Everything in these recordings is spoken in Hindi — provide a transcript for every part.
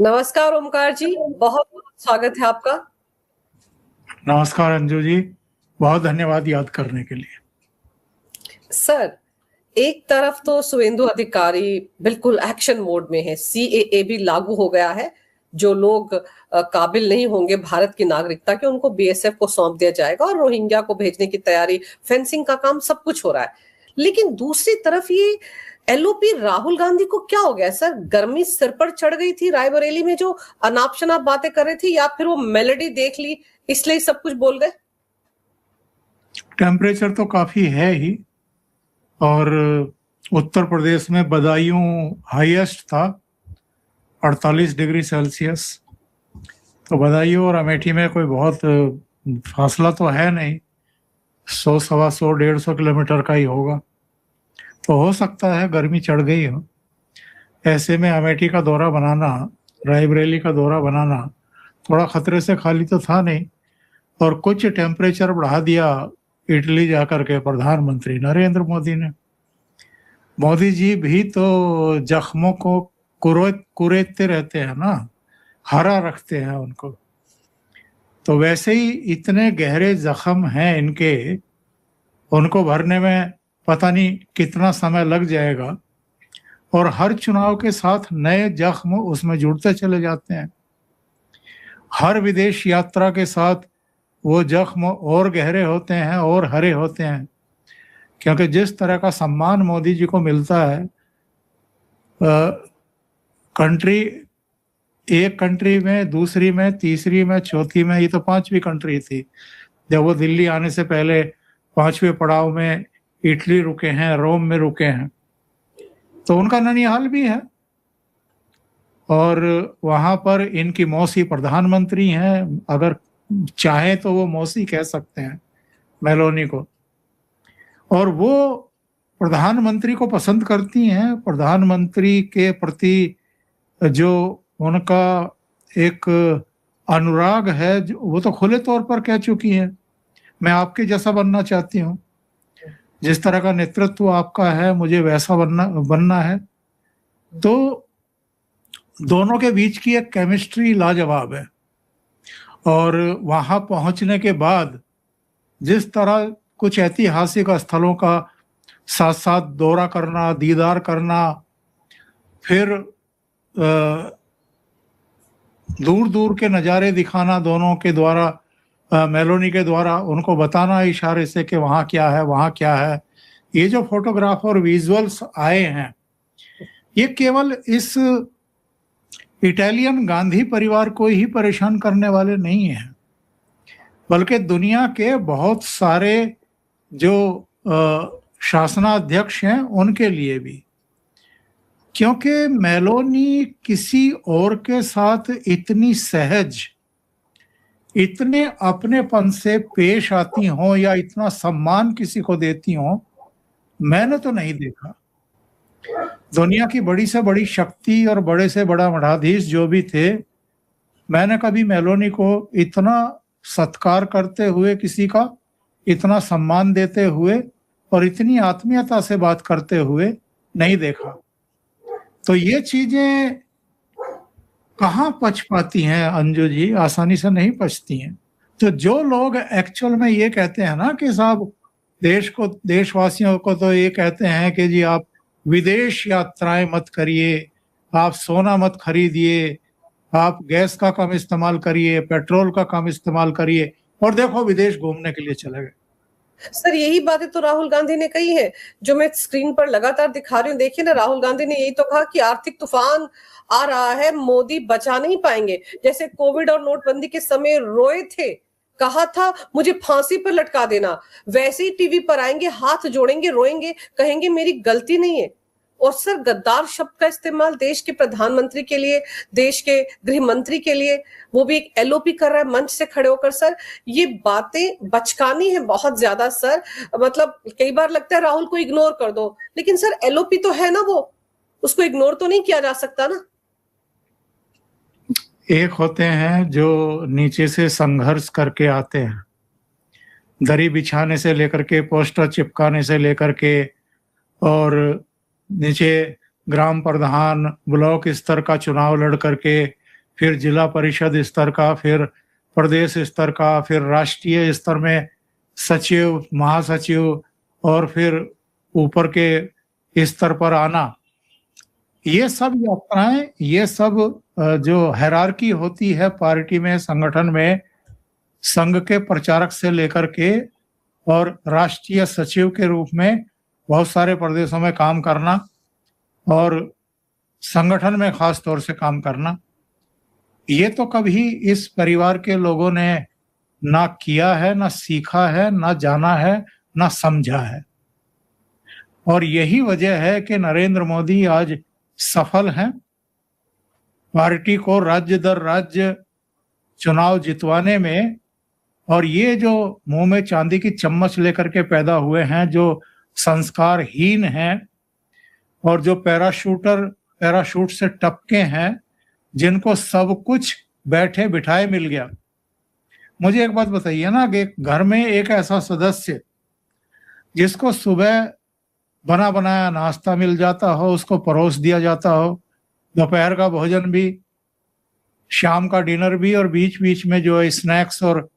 नमस्कार ओमकार जी, बहुत-बहुत स्वागत है आपका। नमस्कार अंजू जी, बहुत धन्यवाद याद करने के लिए। सर, एक तरफ तो शुभेंदु अधिकारी बिल्कुल एक्शन मोड में है, सीएए भी लागू हो गया है, जो लोग काबिल नहीं होंगे भारत की नागरिकता के उनको बीएसएफ को सौंप दिया जाएगा और रोहिंग्या को भेजने की तैयारी, फेंसिंग का काम सब कुछ हो रहा है। लेकिन दूसरी तरफ ये एलओपी राहुल गांधी को क्या हो गया सर? गर्मी सिर पर चढ़ गई थी रायबरेली में जो अनाप-शनाप बातें कर रहे थे या फिर वो मेलोडी देख ली इसलिए सब कुछ बोल गए? टेम्परेचर तो काफ़ी है ही और उत्तर प्रदेश में बदायूं हाईएस्ट था 48 डिग्री सेल्सियस। तो बदायूं और अमेठी में कोई बहुत फासला तो है नहीं, 100 सवा 100 150 किलोमीटर का ही होगा। तो हो सकता है गर्मी चढ़ गई हो। ऐसे में अमेठी का दौरा बनाना, रायबरेली का दौरा बनाना थोड़ा खतरे से खाली तो था नहीं। और कुछ टेम्परेचर बढ़ा दिया इटली जाकर के प्रधानमंत्री नरेंद्र मोदी ने। मोदी जी भी तो जख्मों को कुरेदते रहते हैं ना, हरा रखते हैं उनको। तो वैसे ही इतने गहरे जख्म हैं इनके, उनको भरने में पता नहीं कितना समय लग जाएगा और हर चुनाव के साथ नए जख्म उसमें जुड़ते चले जाते हैं। हर विदेश यात्रा के साथ वो जख्म और गहरे होते हैं और हरे होते हैं, क्योंकि जिस तरह का सम्मान मोदी जी को मिलता है, एक कंट्री में, दूसरी में, तीसरी में, चौथी में, ये तो 5वीं कंट्री थी। जब वो दिल्ली आने से पहले 5वें पड़ाव में इटली रुके हैं, रोम में रुके हैं, तो उनका ननिहाल भी है और वहाँ पर इनकी मौसी प्रधानमंत्री हैं। अगर चाहे तो वो मौसी कह सकते हैं मेलोनी को, और वो प्रधानमंत्री को पसंद करती हैं। प्रधानमंत्री के प्रति जो उनका एक अनुराग है, वो तो खुले तौर पर कह चुकी हैं, मैं आपके जैसा बनना चाहती हूँ, जिस तरह का नेतृत्व आपका है मुझे वैसा बनना है। तो दोनों के बीच की एक केमिस्ट्री लाजवाब है। और वहां पहुंचने के बाद जिस तरह कुछ ऐतिहासिक स्थलों का साथ साथ दौरा करना, दीदार करना, फिर दूर दूर के नज़ारे दिखाना दोनों के द्वारा, मेलोनी के द्वारा उनको बताना इशारे से कि वहाँ क्या है, वहाँ क्या है। ये जो फोटोग्राफ और विजुअल्स आए हैं, ये केवल इस इटालियन गांधी परिवार को ही परेशान करने वाले नहीं हैं, बल्कि दुनिया के बहुत सारे जो शासनाध्यक्ष हैं उनके लिए भी। क्योंकि मेलोनी किसी और के साथ इतनी सहज, इतने अपनेपन से पेश आती हों या इतना सम्मान किसी को देती हों, मैंने तो नहीं देखा। दुनिया की बड़ी से बड़ी शक्ति और बड़े से बड़ा मठाधीश जो भी थे, मैंने कभी मेलोनी को इतना सत्कार करते हुए, किसी का इतना सम्मान देते हुए और इतनी आत्मीयता से बात करते हुए नहीं देखा। तो ये चीजें कहाँ पच पाती हैं अंजू जी? आसानी से नहीं पचती हैं। तो जो लोग एक्चुअल में ये कहते हैं ना कि साहब देशवासियों को तो ये कहते हैं कि जी आप विदेश यात्राएं मत करिए, आप सोना मत खरीदिए, आप गैस का कम इस्तेमाल करिए, पेट्रोल का कम इस्तेमाल करिए, और देखो विदेश घूमने के लिए चले गए। सर यही बातें तो राहुल गांधी ने कही है, जो मैं स्क्रीन पर लगातार दिखा रही हूँ। देखिए ना, राहुल गांधी ने यही तो कहा कि आर्थिक तूफान आ रहा है, मोदी बचा नहीं पाएंगे। जैसे कोविड और नोटबंदी के समय रोए थे, कहा था मुझे फांसी पर लटका देना, वैसे ही टीवी पर आएंगे, हाथ जोड़ेंगे, रोएंगे, कहेंगे मेरी गलती नहीं है। और सर गद्दार शब्द का इस्तेमाल देश के प्रधानमंत्री के लिए, देश के गृह मंत्री के लिए, वो भी एक एलओपी कर रहा है मंच से खड़े होकर। सर ये बातें बचकानी है बहुत ज्यादा सर। मतलब कई बार लगता है राहुल को इग्नोर कर दो, लेकिन सर एलओपी तो है ना, वो उसको इग्नोर तो नहीं किया जा सकता ना। एक होते हैं जो नीचे से संघर्ष करके आते हैं, दरी बिछाने से लेकर के, पोस्टर चिपकाने से लेकर के, और नीचे ग्राम प्रधान, ब्लॉक स्तर का चुनाव लड़ करके फिर जिला परिषद स्तर का, फिर प्रदेश स्तर का, फिर राष्ट्रीय स्तर में सचिव, महासचिव और फिर ऊपर के स्तर पर आना, ये सब यात्राएं, ये सब जो हायरार्की होती है पार्टी में, संगठन में, संघ के प्रचारक से लेकर के और राष्ट्रीय सचिव के रूप में बहुत सारे प्रदेशों में काम करना और संगठन में खास तौर से काम करना, ये तो कभी इस परिवार के लोगों ने ना किया है, ना सीखा है, ना जाना है, ना समझा है। और यही वजह है कि नरेंद्र मोदी आज सफल हैं पार्टी को राज्य दर राज्य चुनाव जितवाने में। और ये जो मुंह में चांदी की चम्मच लेकर के पैदा हुए हैं, जो संस्कारहीन हैं और जो पैराशूट से टपके हैं, जिनको सब कुछ बैठे बिठाए मिल गया। मुझे एक बात बताइए ना कि घर में एक ऐसा सदस्य जिसको सुबह बना बनाया नाश्ता मिल जाता हो, उसको परोस दिया जाता हो, दोपहर का भोजन भी, शाम का डिनर भी, और बीच बीच में जो है स्नैक्स और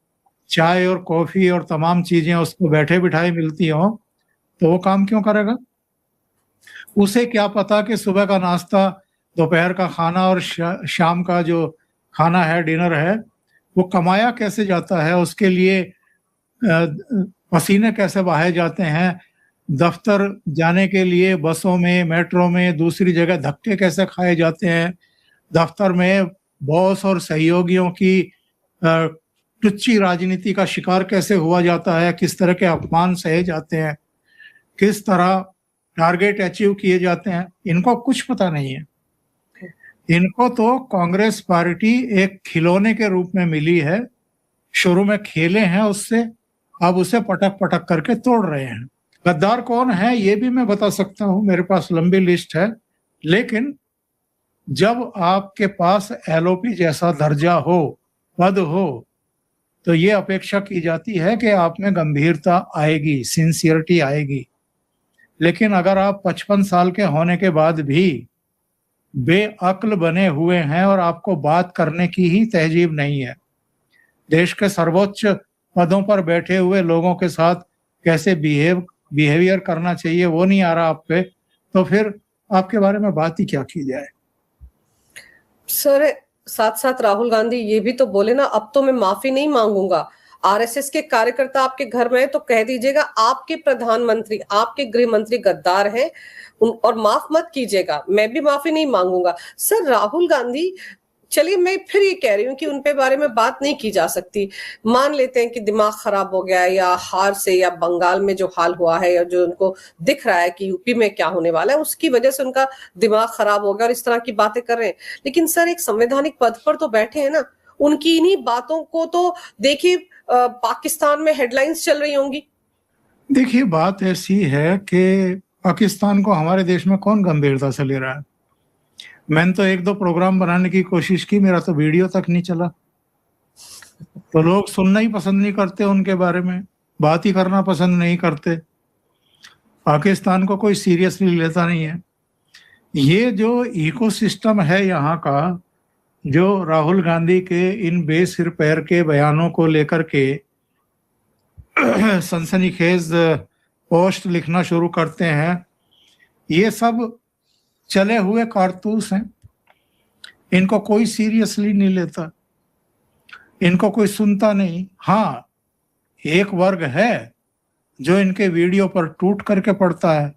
चाय और कॉफी और तमाम चीजें उसको बैठे बिठाए मिलती हो, तो वो काम क्यों करेगा? उसे क्या पता कि सुबह का नाश्ता, दोपहर का खाना और शाम का जो खाना है, डिनर है, वो कमाया कैसे जाता है, उसके लिए पसीने कैसे बहाए जाते हैं, दफ्तर जाने के लिए बसों में, मेट्रो में, दूसरी जगह धक्के कैसे खाए जाते हैं, दफ्तर में बॉस और सहयोगियों की टुच्ची राजनीति का शिकार कैसे हुआ जाता है, किस तरह के अपमान सहे जाते हैं, किस तरह टारगेट अचीव किए जाते हैं, इनको कुछ पता नहीं है। इनको तो कांग्रेस पार्टी एक खिलौने के रूप में मिली है, शुरू में खेले हैं उससे, अब उसे पटक पटक करके तोड़ रहे हैं। गद्दार कौन है ये भी मैं बता सकता हूं, मेरे पास लंबी लिस्ट है। लेकिन जब आपके पास एलओपी जैसा दर्जा हो, पद हो, तो ये अपेक्षा की जाती है कि आप में गंभीरता आएगी, सिंसियरिटी आएगी। लेकिन अगर आप 55 साल के होने के बाद भी बेअक्ल बने हुए हैं और आपको बात करने की ही तहजीब नहीं है, देश के सर्वोच्च पदों पर बैठे हुए लोगों के साथ कैसे बिहेवियर करना चाहिए वो नहीं आ रहा आप पे, तो फिर आपके बारे में बात ही क्या की जाए। सर, साथ साथ राहुल गांधी ये भी तो बोले ना, अब तो मैं माफी नहीं मांगूंगा। आरएसएस के कार्यकर्ता आपके घर में है तो कह दीजिएगा आपके प्रधानमंत्री, आपके गृह मंत्री गद्दार हैं और माफ मत कीजिएगा, मैं भी माफी नहीं मांगूंगा। सर, राहुल गांधी, चलिए मैं फिर ये कह रही हूँ कि उनके बारे में बात नहीं की जा सकती। मान लेते हैं कि दिमाग खराब हो गया या हार से, या बंगाल में जो हाल हुआ है, या जो उनको दिख रहा है कि यूपी में क्या होने वाला है, उसकी वजह से उनका दिमाग खराब हो गया और इस तरह की बातें कर रहे हैं। लेकिन सर, एक संवैधानिक पद पर तो बैठे हैं ना, उनकी इन्हीं बातों को तो देखिए पाकिस्तान में हेडलाइंस चल रही होंगी। देखिए, बात ऐसी है कि पाकिस्तान को हमारे देश में कौन गंभीरता से ले रहा है। मैंने तो 1-2 प्रोग्राम बनाने की कोशिश की, मेरा तो वीडियो तक नहीं चला। तो लोग सुनना ही पसंद नहीं करते, उनके बारे में बात ही करना पसंद नहीं करते। पाकिस्तान को कोई सीरियसली लेता नहीं है। ये जो इकोसिस्टम है यहाँ का, जो राहुल गांधी के इन बेसिर पैर के बयानों को लेकर के सनसनीखेज पोस्ट लिखना शुरू करते हैं, ये सब चले हुए कारतूस हैं। इनको कोई सीरियसली नहीं लेता, इनको कोई सुनता नहीं। हाँ, एक वर्ग है जो इनके वीडियो पर टूट करके पड़ता है,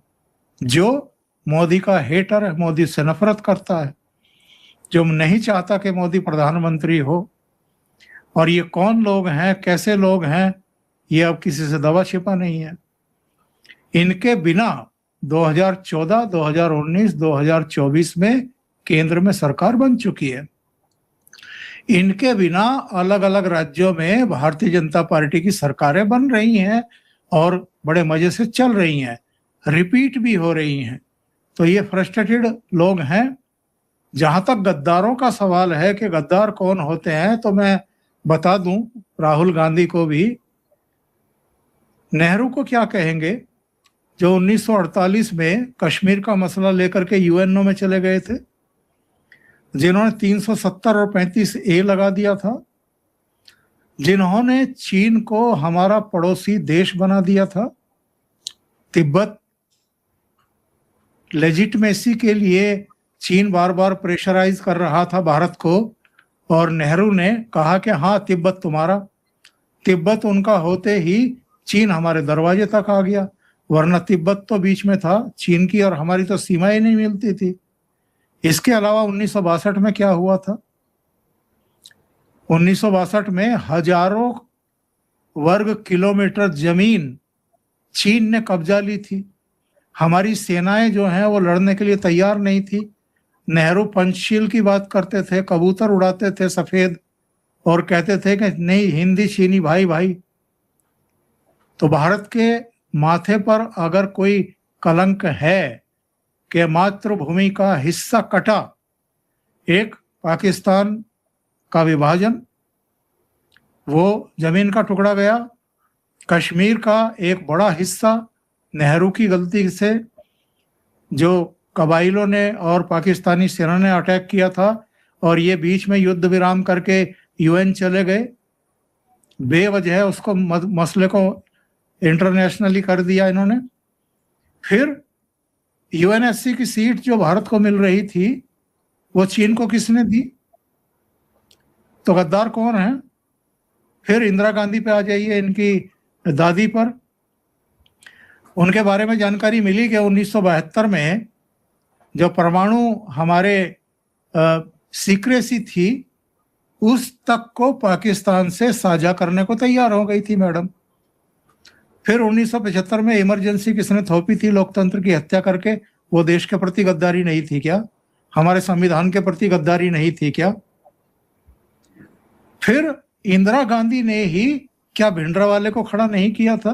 जो मोदी का हेटर है, मोदी से नफरत करता है, जो नहीं चाहता कि मोदी प्रधानमंत्री हो। और ये कौन लोग हैं, कैसे लोग हैं, ये अब किसी से दवा छिपा नहीं है। इनके बिना 2014, 2019, 2024 में केंद्र में सरकार बन चुकी है। इनके बिना अलग अलग राज्यों में भारतीय जनता पार्टी की सरकारें बन रही हैं और बड़े मजे से चल रही हैं, रिपीट भी हो रही हैं। तो ये फ्रस्ट्रेटेड लोग हैं। जहां तक गद्दारों का सवाल है कि गद्दार कौन होते हैं, तो मैं बता दूं राहुल गांधी को भी, नेहरू को क्या कहेंगे, जो 1948 में कश्मीर का मसला लेकर के यूएनओ में चले गए थे। जिन्होंने 370 और 35A लगा दिया था, जिन्होंने चीन को हमारा पड़ोसी देश बना दिया था। तिब्बत लेजिटमेसी के लिए चीन बार बार प्रेशराइज कर रहा था भारत को, और नेहरू ने कहा कि हाँ तिब्बत तुम्हारा। तिब्बत उनका होते ही चीन हमारे दरवाजे तक आ गया, वरना तिब्बत तो बीच में था, चीन की और हमारी तो सीमाएं नहीं मिलती थी। इसके अलावा 1962 में क्या हुआ था? 1962 में हजारों वर्ग किलोमीटर जमीन चीन ने कब्जा ली थी। हमारी सेनाएं जो हैं वो लड़ने के लिए तैयार नहीं थी। नेहरू पंचशील की बात करते थे, कबूतर उड़ाते थे सफेद, और कहते थे कि नहीं हिंदी चीनी भाई भाई। तो भारत के माथे पर अगर कोई कलंक है कि मातृभूमि का हिस्सा कटा, एक पाकिस्तान का विभाजन, वो जमीन का टुकड़ा गया, कश्मीर का एक बड़ा हिस्सा नेहरू की गलती से जो कबाइलों ने और पाकिस्तानी सेना ने अटैक किया था, और ये बीच में युद्ध विराम करके यूएन चले गए, बेवजह उसको मसले को इंटरनेशनली कर दिया इन्होंने। फिर यूएनएससी की सीट जो भारत को मिल रही थी वो चीन को किसने दी? तो गद्दार कौन है? फिर इंदिरा गांधी पे आ जाइए, इनकी दादी पर। उनके बारे में जानकारी मिली कि 1972 में जो परमाणु हमारे सीक्रेसी थी उस तक को पाकिस्तान से साझा करने को तैयार हो गई थी मैडम। फिर 1975 में इमरजेंसी किसने थोपी थी लोकतंत्र की हत्या करके? वो देश के प्रति गद्दारी नहीं थी क्या? हमारे संविधान के प्रति गद्दारी नहीं थी क्या? फिर इंदिरा गांधी ने ही क्या भिंडरावाले को खड़ा नहीं किया था?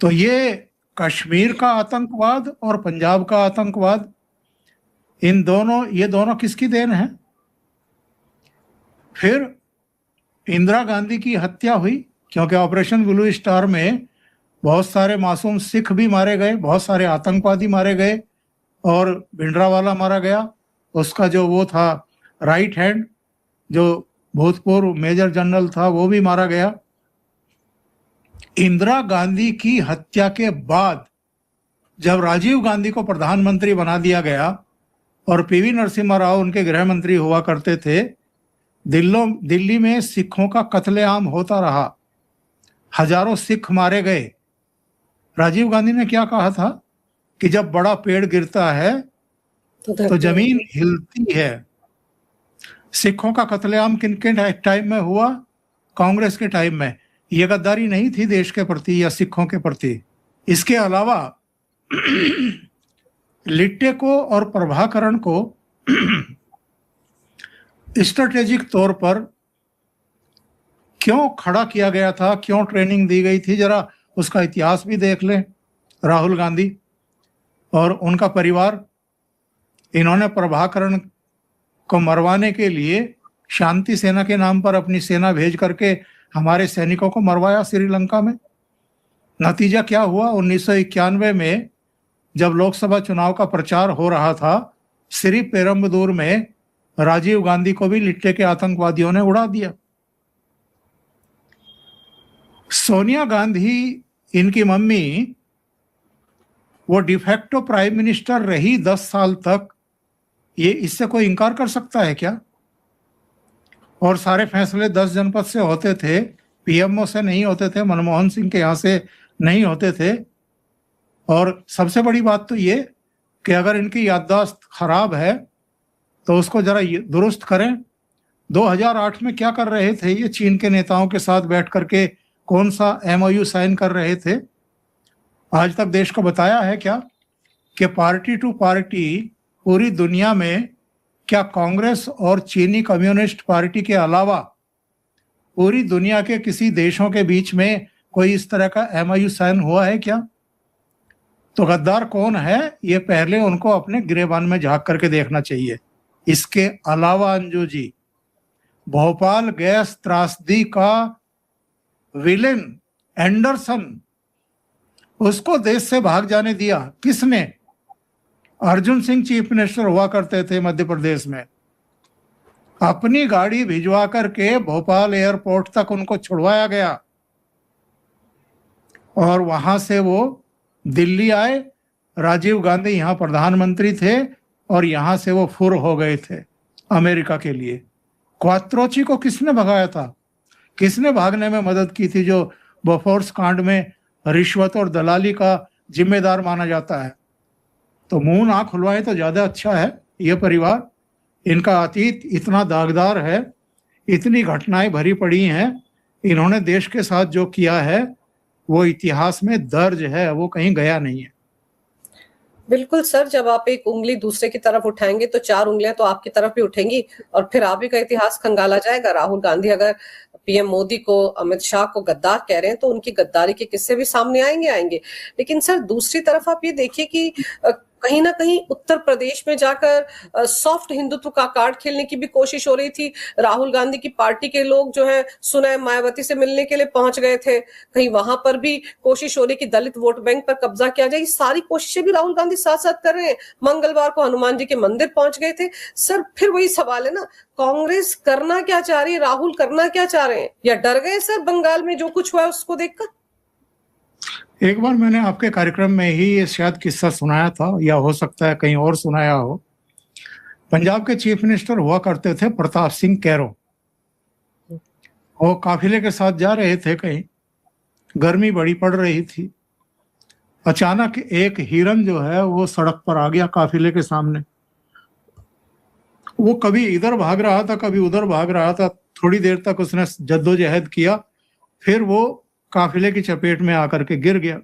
तो ये कश्मीर का आतंकवाद और पंजाब का आतंकवाद, ये दोनों किसकी देन है? फिर इंदिरा गांधी की हत्या हुई क्योंकि ऑपरेशन ब्लू स्टार में बहुत सारे मासूम सिख भी मारे गए, बहुत सारे आतंकवादी मारे गए, और भिंडरावाला मारा गया। उसका जो वो था राइट हैंड, जो भूतपूर्व मेजर जनरल था, वो भी मारा गया। इंदिरा गांधी की हत्या के बाद जब राजीव गांधी को प्रधानमंत्री बना दिया गया और पीवी नरसिम्हा राव उनके गृह मंत्री हुआ करते थे, दिल्ली में सिखों का कत्लेआम होता रहा, हजारों सिख मारे गए। राजीव गांधी ने क्या कहा था कि जब बड़ा पेड़ गिरता है तो जमीन हिलती है। सिखों का कत्लेआम किन के टाइम में हुआ? कांग्रेस के टाइम में। ये गद्दारी नहीं थी देश के प्रति या सिखों के प्रति। इसके अलावा लिट्टे को और प्रभाकरण को स्ट्रेटेजिक तौर पर क्यों खड़ा किया गया था, क्यों ट्रेनिंग दी गई थी, जरा उसका इतिहास भी देख लें। राहुल गांधी और उनका परिवार, इन्होंने प्रभाकरण को मरवाने के लिए शांति सेना के नाम पर अपनी सेना भेज करके हमारे सैनिकों को मरवाया श्रीलंका में। नतीजा क्या हुआ? 1991 में जब लोकसभा चुनाव का प्रचार हो रहा था, श्री पेरम्बदूर में राजीव गांधी को भी लिट्टे के आतंकवादियों ने उड़ा दिया। सोनिया गांधी, इनकी मम्मी, वो डिफेक्टो प्राइम मिनिस्टर रही 10 साल तक। ये इससे कोई इनकार कर सकता है क्या? और सारे फैसले 10 जनपद से होते थे, पीएमओ से नहीं होते थे, मनमोहन सिंह के यहाँ से नहीं होते थे। और सबसे बड़ी बात तो ये कि अगर इनकी याददाश्त खराब है तो उसको जरा दुरुस्त करें। 2008 में क्या कर रहे थे ये? चीन के नेताओं के साथ बैठ करके कौन सा MOU साइन कर रहे थे? आज तक देश को बताया है क्या कि पार्टी टू पार्टी पूरी दुनिया में क्या कांग्रेस और चीनी कम्युनिस्ट पार्टी के अलावा पूरी दुनिया के किसी देशों के बीच में कोई इस तरह का MOU साइन हुआ है क्या? तो गद्दार कौन है ये पहले उनको अपने गिरेबान में झांक करके देखना चाहिए। इसके अलावा अंजू जी, भोपाल गैस त्रासदी का विलेन एंडरसन, उसको देश से भाग जाने दिया किसने? अर्जुन सिंह चीफ मिनिस्टर हुआ करते थे मध्य प्रदेश में, अपनी गाड़ी भिजवा करके भोपाल एयरपोर्ट तक उनको छुड़वाया गया और वहां से वो दिल्ली आए। राजीव गांधी यहाँ प्रधानमंत्री थे और यहाँ से वो फुर हो गए थे अमेरिका के लिए। क्वात्रोची को किसने भगाया था? किसने भागने में मदद की थी, जो बोफोर्स कांड में रिश्वत और दलाली का जिम्मेदार माना जाता है? तो मुंह ना खुलवाएं तो ज्यादा अच्छा है। ये परिवार, इनका अतीत इतना दागदार है, इतनी घटनाएं भरी पड़ी हैं, इन्होंने देश के साथ जो किया है वो इतिहास में दर्ज है, वो कहीं गया नहीं है। बिल्कुल सर, जब आप एक उंगली दूसरे की तरफ उठाएंगे तो 4 उंगलियां तो आपकी तरफ भी उठेंगी और फिर आप ही का इतिहास खंगाला जाएगा। राहुल गांधी अगर पीएम मोदी को, अमित शाह को गद्दार कह रहे हैं तो उनकी गद्दारी के किस्से भी सामने आएंगे। लेकिन सर दूसरी तरफ आप ये देखिए कि कहीं ना कहीं उत्तर प्रदेश में जाकर सॉफ्ट हिंदुत्व का कार्ड खेलने की भी कोशिश हो रही थी। राहुल गांधी की पार्टी के लोग जो है सुना मायावती से मिलने के लिए पहुंच गए थे, कहीं वहां पर भी कोशिश हो रही कि दलित वोट बैंक पर कब्जा किया जाए। सारी कोशिशें भी राहुल गांधी साथ साथ कर रहे हैं। मंगलवार को हनुमान जी के मंदिर पहुंच गए थे। सर फिर वही सवाल है ना, कांग्रेस करना क्या चाह रही है, राहुल करना क्या चाह रहे हैं, या डर गए सर बंगाल में जो कुछ हुआ है उसको देखकर? एक बार मैंने आपके कार्यक्रम में ही ये शायद किस्सा सुनाया था, या हो सकता है कहीं और सुनाया हो। पंजाब के चीफ मिनिस्टर हुआ करते थे प्रताप सिंह कैरो। वो काफिले के साथ जा रहे थे कहीं, गर्मी बड़ी पड़ रही थी। अचानक एक हिरन जो है वो सड़क पर आ गया काफिले के सामने। वो कभी इधर भाग रहा था, कभी उधर भाग रहा था। थोड़ी देर तक उसने जद्दोजहद किया, फिर वो काफिले की चपेट में आकर के गिर गया।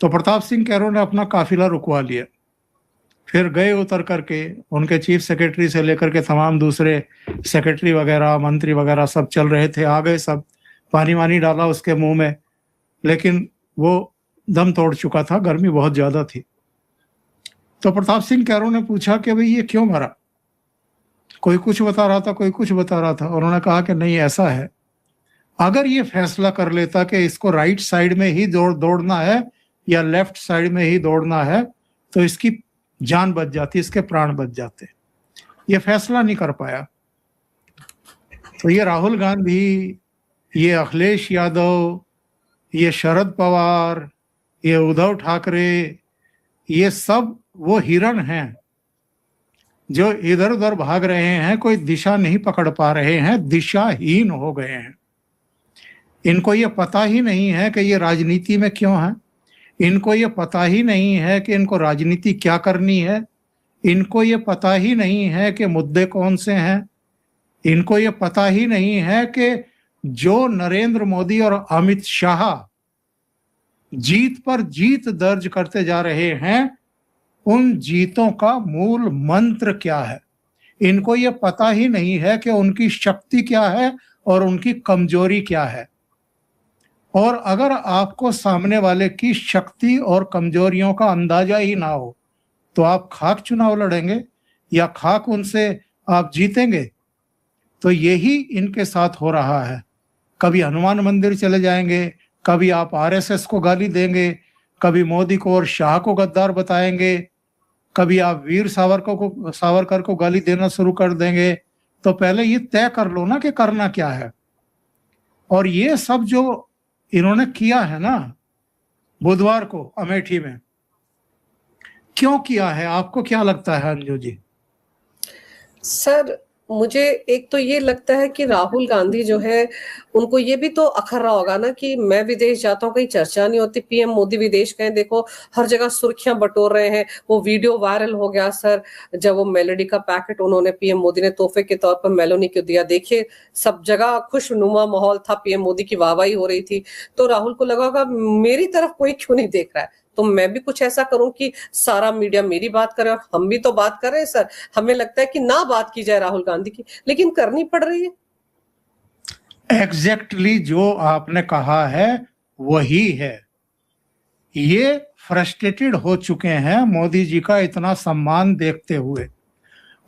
तो प्रताप सिंह कैरो ने अपना काफिला रुकवा लिया, फिर गए उतर करके, उनके चीफ सेक्रेटरी से लेकर के तमाम दूसरे सेक्रेटरी वगैरह, मंत्री वगैरह सब चल रहे थे। आ गए, सब पानी वानी डाला उसके मुंह में, लेकिन वो दम तोड़ चुका था, गर्मी बहुत ज्यादा थी। तो प्रताप सिंह कैरो ने पूछा कि भाई ये क्यों मरा? कोई कुछ बता रहा था, कोई कुछ बता रहा था। उन्होंने कहा कि नहीं, ऐसा है, अगर ये फैसला कर लेता कि इसको राइट साइड में ही दौड़ना है या लेफ्ट साइड में ही दौड़ना है, तो इसकी जान बच जाती, इसके प्राण बच जाते। ये फैसला नहीं कर पाया। तो ये राहुल गांधी, ये अखिलेश यादव, ये शरद पवार, ये उद्धव ठाकरे, ये सब वो हिरण हैं जो इधर उधर भाग रहे हैं, कोई दिशा नहीं पकड़ पा रहे हैं, दिशाहीन हो गए हैं। इनको ये पता ही नहीं है कि ये राजनीति में क्यों है। इनको ये पता ही नहीं है कि इनको राजनीति क्या करनी है। इनको ये पता ही नहीं है कि मुद्दे कौन से हैं। इनको ये पता ही नहीं है कि जो नरेंद्र मोदी और अमित शाह जीत पर जीत दर्ज करते जा रहे हैं, उन जीतों का मूल मंत्र क्या है। इनको ये पता ही नहीं है कि उनकी शक्ति क्या है और उनकी कमजोरी क्या है। और अगर आपको सामने वाले की शक्ति और कमजोरियों का अंदाजा ही ना हो, तो आप खाक चुनाव लड़ेंगे या खाक उनसे आप जीतेंगे? तो यही इनके साथ हो रहा है। कभी हनुमान मंदिर चले जाएंगे, कभी आप आरएसएस को गाली देंगे, कभी मोदी को और शाह को गद्दार बताएंगे, कभी आप वीर सावरकर को गाली देना शुरू कर देंगे। तो पहले ये तय कर लो ना कि करना क्या है। और ये सब जो इन्होंने किया है ना बुधवार को अमेठी में, क्यों किया है? आपको क्या लगता है अंजू जी? सर मुझे एक तो ये लगता है कि राहुल गांधी जो है, उनको ये भी तो अखर रहा होगा ना कि मैं विदेश जाता हूँ, कहीं चर्चा नहीं होती। पीएम मोदी विदेश गए, देखो हर जगह सुर्खियां बटोर रहे हैं। वो वीडियो वायरल हो गया सर, जब वो मेलोडी का पैकेट उन्होंने, पीएम मोदी ने तोहफे के तौर पर मेलोडी को दिया। देखिए सब जगह खुशनुमा माहौल था, पीएम मोदी की वाहवाही हो रही थी। तो राहुल को लगा होगा मेरी तरफ कोई क्यों नहीं देख रहा है, तो मैं भी कुछ ऐसा करूं कि सारा मीडिया मेरी बात करे। और हम भी तो बात कर रहे हैं सर, हमें लगता है कि ना बात की जाए राहुल गांधी की, लेकिन करनी पड़ रही है। एग्जैक्टली जो आपने कहा है वही है। ये फ्रस्ट्रेटेड हो चुके हैं मोदी जी का इतना सम्मान देखते हुए।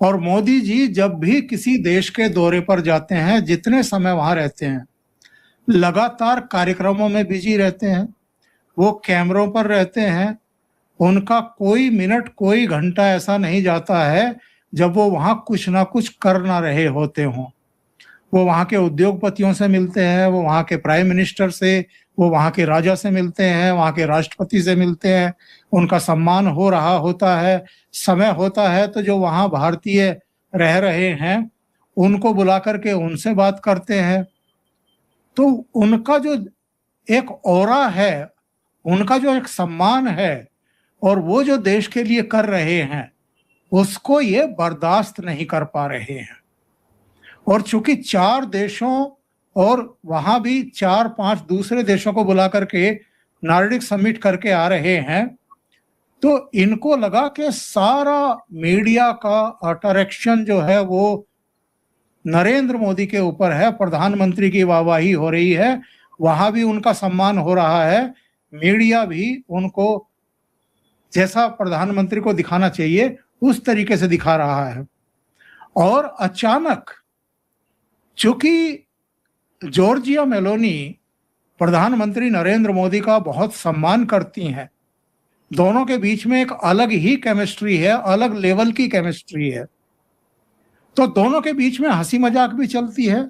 और मोदी जी जब भी किसी देश के दौरे पर जाते हैं, जितने समय वहां रहते हैं, लगातार कार्यक्रमों में बिजी रहते हैं, वो कैमरों पर रहते हैं, उनका कोई मिनट कोई घंटा ऐसा नहीं जाता है जब वो वहां कुछ ना कुछ कर ना रहे होते हों। वो वहाँ के उद्योगपतियों से मिलते हैं, वो वहाँ के प्राइम मिनिस्टर से, वो वहाँ के राजा से मिलते हैं, वहाँ के राष्ट्रपति से मिलते हैं, उनका सम्मान हो रहा होता है। समय होता है तो जो वहाँ भारतीय रह रहे हैं उनको बुला करके उनसे बात करते हैं। तो उनका जो एक ऑरा है, उनका जो एक सम्मान है, और वो जो देश के लिए कर रहे हैं उसको ये बर्दाश्त नहीं कर पा रहे हैं। और चूंकि 4 देशों और वहां भी 4-5 दूसरे देशों को बुला करके नार्डिक समिट करके आ रहे हैं, तो इनको लगा कि सारा मीडिया का अट्रैक्शन जो है वो नरेंद्र मोदी के ऊपर है, प्रधानमंत्री की वाहवाही हो रही है, वहां भी उनका सम्मान हो रहा है, मीडिया भी उनको जैसा प्रधानमंत्री को दिखाना चाहिए उस तरीके से दिखा रहा है। और अचानक चूंकि जॉर्जिया मेलोनी प्रधानमंत्री नरेंद्र मोदी का बहुत सम्मान करती हैं, दोनों के बीच में एक अलग ही केमिस्ट्री है, अलग लेवल की केमिस्ट्री है, तो दोनों के बीच में हंसी मजाक भी चलती है।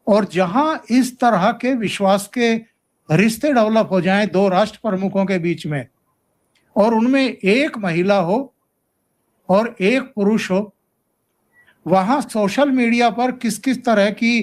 और जहां इस तरह के विश्वास के रिश्ते डेवलप हो जाएं 2 राष्ट्र प्रमुखों के बीच में, और उनमें एक महिला हो और एक पुरुष हो, वहां सोशल मीडिया पर किस किस तरह की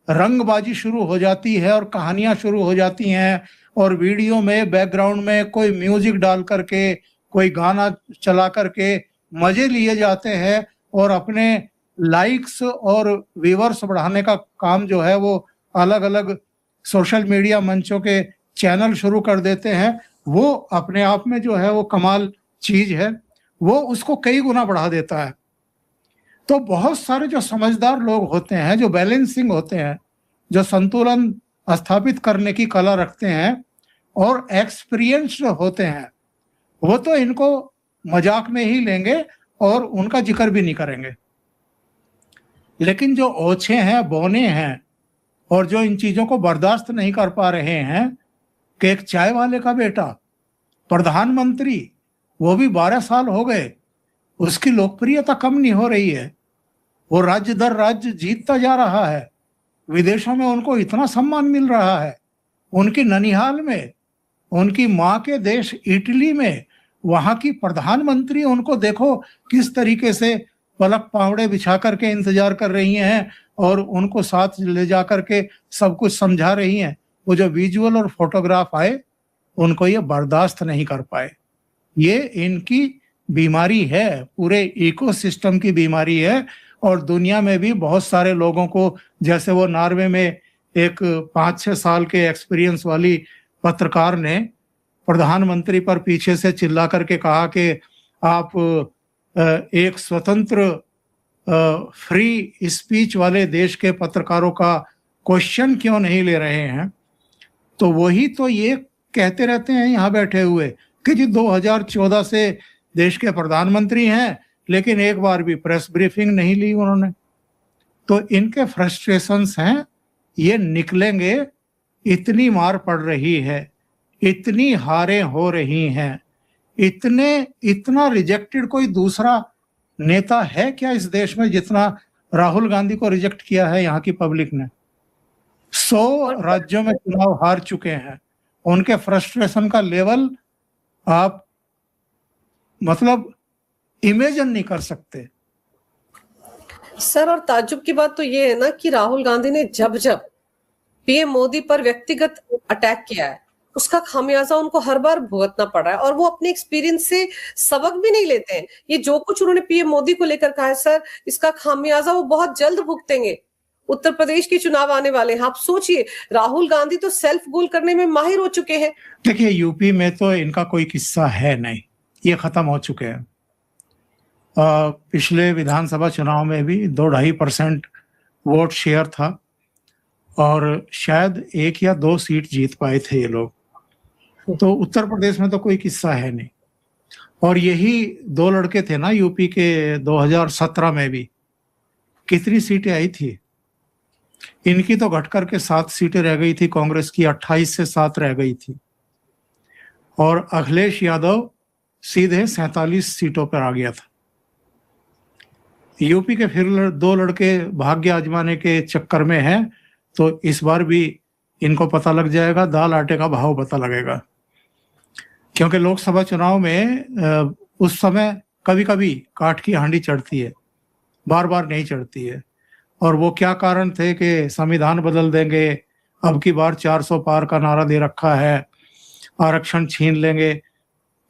रंगबाजी शुरू हो जाती है और कहानियां शुरू हो जाती हैं, और वीडियो में बैकग्राउंड में कोई म्यूजिक डाल करके, कोई गाना चला करके मजे लिए जाते हैं, और अपने लाइक्स और व्यूअर्स बढ़ाने का काम जो है वो अलग अलग सोशल मीडिया मंचों के चैनल शुरू कर देते हैं। वो अपने आप में जो है वो कमाल चीज है, वो उसको कई गुना बढ़ा देता है। तो बहुत सारे जो समझदार लोग होते हैं, जो बैलेंसिंग होते हैं, जो संतुलन स्थापित करने की कला रखते हैं और एक्सपीरियंस्ड होते हैं, वो तो इनको मजाक में ही लेंगे और उनका जिक्र भी नहीं करेंगे। लेकिन जो ओछे हैं, बौने हैं, और जो इन चीजों को बर्दाश्त नहीं कर पा रहे हैं कि एक चाय वाले का बेटा प्रधानमंत्री, वो भी 12 साल हो गए, उसकी लोकप्रियता कम नहीं हो रही है, वो राज्य दर राज्य जीतता जा रहा है, विदेशों में उनको इतना सम्मान मिल रहा है, उनकी ननिहाल में, उनकी माँ के देश इटली में वहां की प्रधानमंत्री उनको देखो किस तरीके से पलक पावड़े बिछा करके इंतजार कर रही हैं और उनको साथ ले जा करके सब कुछ समझा रही हैं। वो जो विजुअल और फोटोग्राफ आए उनको ये बर्दाश्त नहीं कर पाए। ये इनकी बीमारी है, पूरे इकोसिस्टम की बीमारी है। और दुनिया में भी बहुत सारे लोगों को, जैसे वो नॉर्वे में एक 5-6 साल के एक्सपीरियंस वाली पत्रकार ने प्रधानमंत्री पर पीछे से चिल्ला करके कहा कि आप एक स्वतंत्र फ्री स्पीच वाले देश के पत्रकारों का क्वेश्चन क्यों नहीं ले रहे हैं। तो वही तो ये कहते रहते हैं यहाँ बैठे हुए कि जी 2014 से देश के प्रधानमंत्री हैं, लेकिन एक बार भी प्रेस ब्रीफिंग नहीं ली उन्होंने। तो इनके फ्रस्ट्रेशंस हैं, ये निकलेंगे। इतनी मार पड़ रही है, इतनी हारें हो रही हैं, इतना रिजेक्टेड कोई दूसरा नेता है क्या इस देश में जितना राहुल गांधी को रिजेक्ट किया है यहाँ की पब्लिक ने। 100 राज्यों में चुनाव हार चुके हैं। उनके फ्रस्ट्रेशन का लेवल आप मतलब इमेजिन नहीं कर सकते। सर, और ताज्जुब की बात तो ये है ना कि राहुल गांधी ने जब पीएम मोदी पर व्यक्तिगत अटैक किया है, उसका खामियाजा उनको हर बार भुगतना पड़ा है, और वो अपने एक्सपीरियंस से सबक भी नहीं लेते हैं। ये जो कुछ उन्होंने पीएम मोदी को लेकर कहा है सर, इसका खामियाजा वो बहुत जल्द भुगतेंगे। उत्तर प्रदेश के चुनाव आने वाले हैं, आप सोचिए, राहुल गांधी तो सेल्फ गोल करने में माहिर हो चुके हैं। देखिए, यूपी में तो इनका कोई किस्सा है नहीं, ये खत्म हो चुके हैं। पिछले विधानसभा चुनाव में भी 2-2.5% वोट शेयर था और शायद 1 या 2 सीट जीत पाए थे ये लोग। तो उत्तर प्रदेश में तो कोई किस्सा है नहीं। और यही 2 लड़के थे ना यूपी के 2017 में भी, कितनी सीटें आई थी इनकी, तो घट करके 7 सीटें रह गई थी, कांग्रेस की 28 से 7 रह गई थी। और अखिलेश यादव सीधे 47 सीटों पर आ गया था। यूपी के फिर दो लड़के भाग्य आजमाने के चक्कर में हैं, तो इस बार भी इनको पता लग जाएगा, दाल आटे का भाव पता लगेगा। क्योंकि लोकसभा चुनाव में उस समय कभी कभी काठ की हांडी चढ़ती है, बार बार नहीं चढ़ती है। और वो क्या कारण थे कि संविधान बदल देंगे, अब की बार 400 पार का नारा दे रखा है, आरक्षण छीन लेंगे,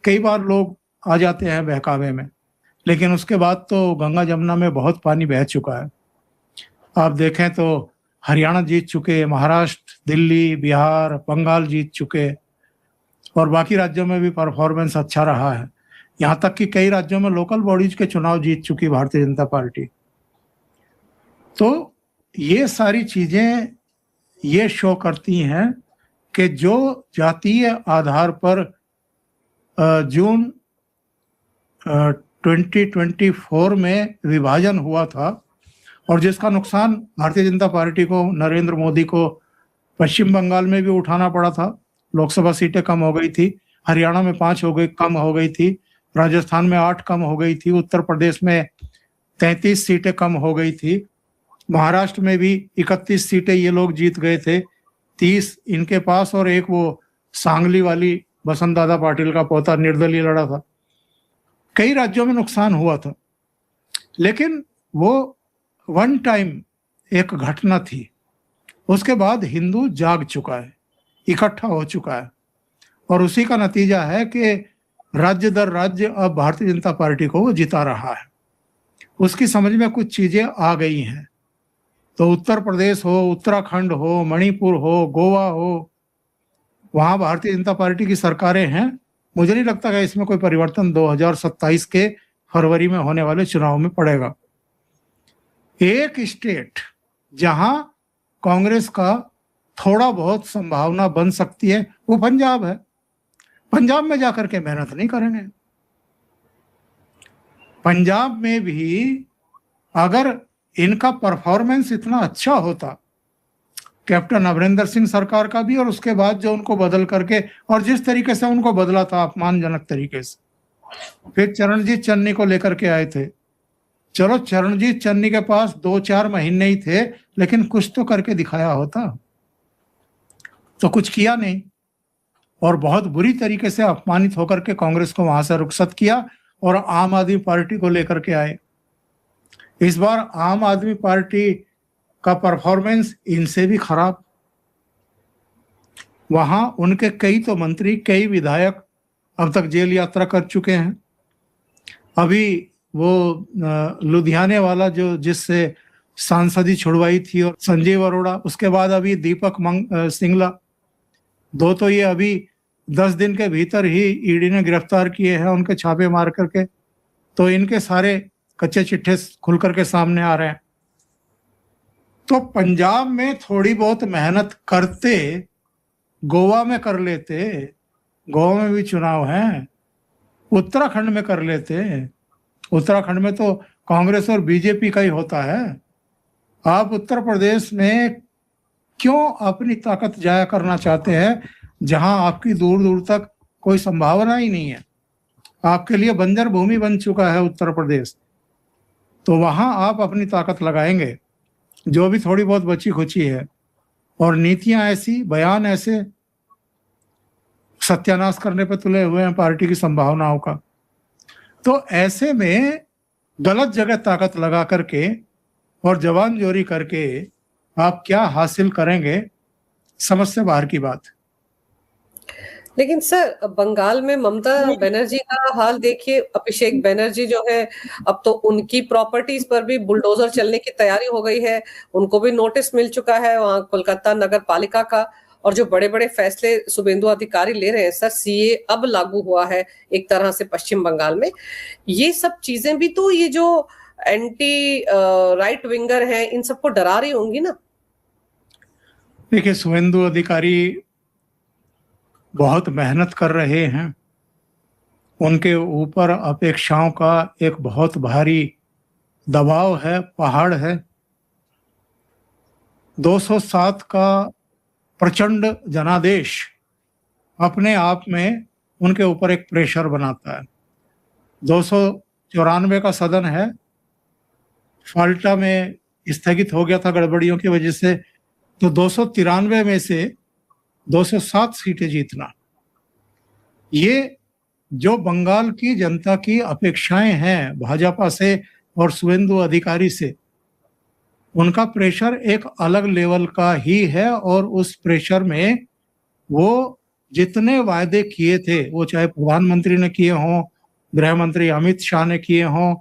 कई बार लोग आ जाते हैं बहकावे में। लेकिन उसके बाद तो गंगा जमुना में बहुत पानी बह चुका है। आप देखें तो हरियाणा जीत चुके, महाराष्ट्र, दिल्ली, बिहार, बंगाल जीत चुके, और बाकी राज्यों में भी परफॉर्मेंस अच्छा रहा है। यहाँ तक कि कई राज्यों में लोकल बॉडीज के चुनाव जीत चुकी भारतीय जनता पार्टी। तो ये सारी चीजें ये शो करती हैं कि जो जातीय आधार पर जून 2024 में विभाजन हुआ था, और जिसका नुकसान भारतीय जनता पार्टी को, नरेंद्र मोदी को पश्चिम बंगाल में भी उठाना पड़ा था। लोकसभा सीटें कम हो गई थी, हरियाणा में 5 हो गई, कम हो गई थी, राजस्थान में 8 कम हो गई थी, उत्तर प्रदेश में 33 सीटें कम हो गई थी, महाराष्ट्र में भी 31 सीटें ये लोग जीत गए थे, 30 इनके पास, और एक वो सांगली वाली बसंत दादा पाटिल का पोता निर्दलीय लड़ा था। कई राज्यों में नुकसान हुआ था, लेकिन वो वन टाइम एक घटना थी। उसके बाद हिंदू जाग चुका है, इकट्ठा हो चुका है, और उसी का नतीजा है कि राज्य दर राज्य अब भारतीय जनता पार्टी को वो जिता रहा है। उसकी समझ में कुछ चीजें आ गई हैं। तो उत्तर प्रदेश हो, उत्तराखंड हो, मणिपुर हो, गोवा हो, वहां भारतीय जनता पार्टी की सरकारें हैं। मुझे नहीं लगता कि इसमें कोई परिवर्तन 2027 के फरवरी में होने वाले चुनाव में पड़ेगा। एक स्टेट जहां कांग्रेस का थोड़ा बहुत संभावना बन सकती है वो पंजाब है। पंजाब में जाकर के मेहनत नहीं करेंगे। पंजाब में भी अगर इनका परफॉर्मेंस इतना अच्छा होता, कैप्टन अमरिंदर सिंह सरकार का भी, और उसके बाद जो उनको बदल करके, और जिस तरीके से उनको बदला था अपमानजनक तरीके से, फिर चरणजीत चन्नी को लेकर के आए थे। चलो, चरणजीत चन्नी के पास 2-4 महीने ही थे, लेकिन कुछ तो करके दिखाया होता, तो कुछ किया नहीं, और बहुत बुरी तरीके से अपमानित होकर के कांग्रेस को वहां से रुखसत किया और आम आदमी पार्टी को लेकर के आए। इस बार आम आदमी पार्टी का परफॉर्मेंस इनसे भी खराब। वहां उनके कई तो मंत्री, कई विधायक अब तक जेल यात्रा कर चुके हैं। अभी वो लुधियाने वाला जो जिससे सांसदी छुड़वाई थी, और संजीव अरोड़ा, उसके बाद अभी दीपक सिंगला, 2 तो ये अभी 10 दिन के भीतर ही ईडी ने गिरफ्तार किए हैं, उनके छापे मार करके। तो इनके सारे कच्चे चिट्ठे खुल करके सामने आ रहे हैं। तो पंजाब में थोड़ी बहुत मेहनत करते, गोवा में कर लेते, गोवा में भी चुनाव हैं, उत्तराखंड में कर लेते, उत्तराखंड में तो कांग्रेस और बीजेपी का ही होता है। आप उत्तर प्रदेश में क्यों अपनी ताकत जाया करना चाहते हैं, जहां आपकी दूर दूर तक कोई संभावना ही नहीं है? आपके लिए बंजर भूमि बन चुका है उत्तर प्रदेश। तो वहां आप अपनी ताकत लगाएंगे, जो भी थोड़ी बहुत बची खुची है, और नीतियां ऐसी, बयान ऐसे, सत्यानाश करने पे तुले हुए हैं पार्टी की संभावनाओं का। तो ऐसे में गलत जगह ताकत लगा करके और जवान जोरी करके आप क्या हासिल करेंगे, समझ से बाहर की बात। लेकिन सर, बंगाल में ममता बनर्जी का हाल देखिए। अभिषेक बनर्जी जो है, अब तो उनकी प्रॉपर्टीज पर भी बुलडोजर चलने की तैयारी हो गई है। उनको भी नोटिस मिल चुका है वहां कोलकाता नगर पालिका का। और जो बड़े बड़े फैसले शुभेंदु अधिकारी ले रहे हैं सर, सीए अब लागू हुआ है एक तरह से पश्चिम बंगाल में। ये सब चीजें भी तो ये जो एंटी राइट विंगर हैं, इन सबको डरा रही होंगी ना। देखिए, शुभेंदु अधिकारी बहुत मेहनत कर रहे हैं। उनके ऊपर अपेक्षाओं का एक बहुत भारी दबाव है, पहाड़ है। 207 का प्रचंड जनादेश अपने आप में उनके ऊपर एक प्रेशर बनाता है। 294 का सदन है, फाल्टा में स्थगित हो गया था गड़बड़ियों की वजह से, तो 293 में से 207 सीटें जीतना, ये जो बंगाल की जनता की अपेक्षाएं हैं भाजपा से और शुवेंदु अधिकारी से, उनका प्रेशर एक अलग लेवल का ही है। और उस प्रेशर में वो जितने वायदे किए थे, वो चाहे प्रधानमंत्री ने किए हों, गृह मंत्री अमित शाह ने किए हों,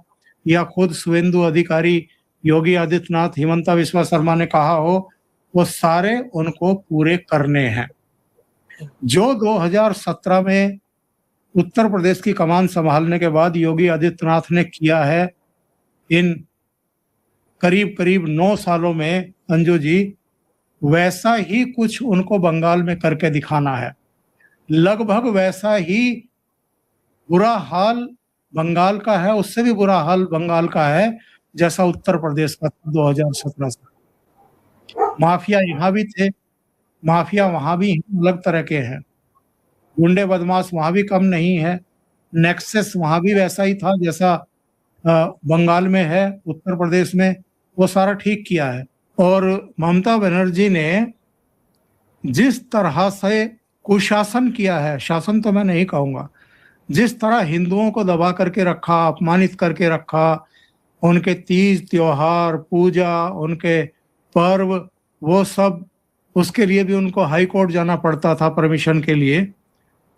या खुद शुवेंदु अधिकारी, योगी आदित्यनाथ, हिमंता बिस्वा शर्मा ने कहा हो, वो सारे उनको पूरे करने हैं। जो 2017 में उत्तर प्रदेश की कमान संभालने के बाद योगी आदित्यनाथ ने किया है इन करीब करीब 9 सालों में, अंजू जी, वैसा ही कुछ उनको बंगाल में करके दिखाना है। लगभग वैसा ही बुरा हाल बंगाल का है, उससे भी बुरा हाल बंगाल का है जैसा उत्तर प्रदेश का 2017 से। माफिया यहाँ भी थे, माफिया वहां भी अलग तरह के हैं, गुंडे बदमाश वहां भी कम नहीं है, नेक्सस वहां भी वैसा ही था जैसा बंगाल में है, उत्तर प्रदेश में वो सारा ठीक किया है। और ममता बनर्जी ने जिस तरह से कुशासन किया है, शासन तो मैं नहीं कहूंगा, जिस तरह हिंदुओं को दबा करके रखा, अपमानित करके रखा, उनके तीज त्योहार, पूजा, उनके पर्व, वो सब, उसके लिए भी उनको हाई कोर्ट जाना पड़ता था परमिशन के लिए।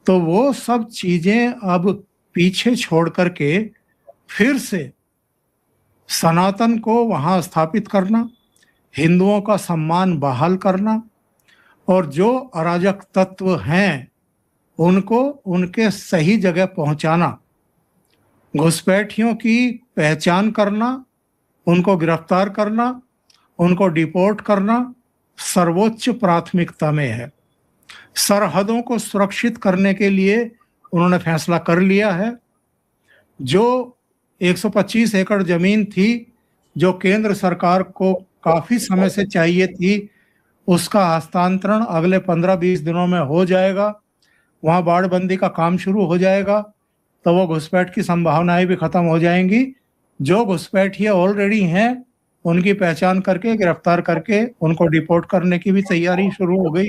तो वो सब चीजें अब पीछे छोड़ करके फिर से सनातन को वहां स्थापित करना, हिंदुओं का सम्मान बहाल करना, और जो अराजक तत्व हैं उनको उनके सही जगह पहुंचाना, घुसपैठियों की पहचान करना, उनको गिरफ्तार करना, उनको डिपोर्ट करना सर्वोच्च प्राथमिकता में है। सरहदों को सुरक्षित करने के लिए उन्होंने फैसला कर लिया है। जो 125 एकड़ जमीन थी जो केंद्र सरकार को काफी समय से चाहिए थी, उसका हस्तांतरण अगले 15-20 दिनों में हो जाएगा। वहां बाड़बंदी का काम शुरू हो जाएगा, तो वो घुसपैठ की संभावनाएं भी खत्म हो जाएंगी। जो घुसपैठिए ऑलरेडी हैं उनकी पहचान करके, गिरफ्तार करके उनको डिपोर्ट करने की भी तैयारी शुरू हो गई।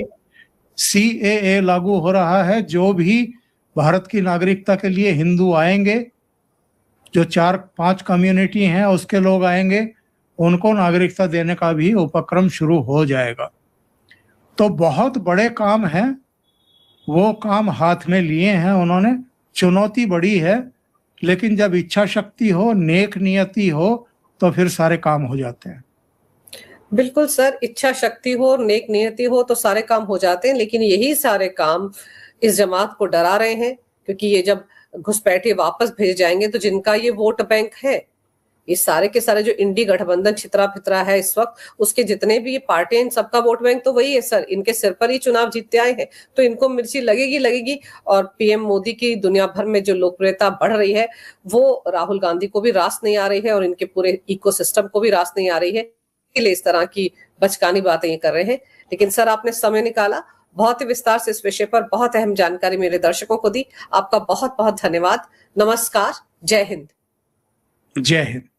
CAA लागू हो रहा है, जो भी भारत की नागरिकता के लिए हिंदू आएंगे, जो 4-5 कम्युनिटी हैं उसके लोग आएंगे, उनको नागरिकता देने का भी उपक्रम शुरू हो जाएगा। तो बहुत बड़े काम हैं, वो काम हाथ में लिए हैं उन्होंने। चुनौती बड़ी है, लेकिन जब इच्छा शक्ति हो, नेक नियति हो, तो फिर सारे काम हो जाते हैं। बिल्कुल सर, इच्छा शक्ति हो, नेक नियति हो तो सारे काम हो जाते हैं, लेकिन यही सारे काम इस जमात को डरा रहे हैं, क्योंकि ये जब घुसपैठिए वापस भेज जाएंगे तो जिनका ये वोट बैंक है, ये सारे के सारे जो इंडी गठबंधन छितरा फितरा है इस वक्त, उसके जितने भी ये पार्टियां, इन सबका वोट बैंक तो वही है सर। इनके सिर पर ही चुनाव जीतते आए हैं, तो इनको मिर्ची लगेगी। और पीएम मोदी की दुनिया भर में जो लोकप्रियता बढ़ रही है, वो राहुल गांधी को भी रास नहीं आ रही है और इनके पूरे इकोसिस्टम को भी रास नहीं आ रही है, इसलिए इस तरह की बचकानी बातें ये कर रहे हैं। लेकिन सर, आपने समय निकाला, बहुत ही विस्तार से इस विषय पर बहुत अहम जानकारी मेरे दर्शकों को दी। आपका बहुत बहुत धन्यवाद। नमस्कार, जय हिंद। जय हिंद।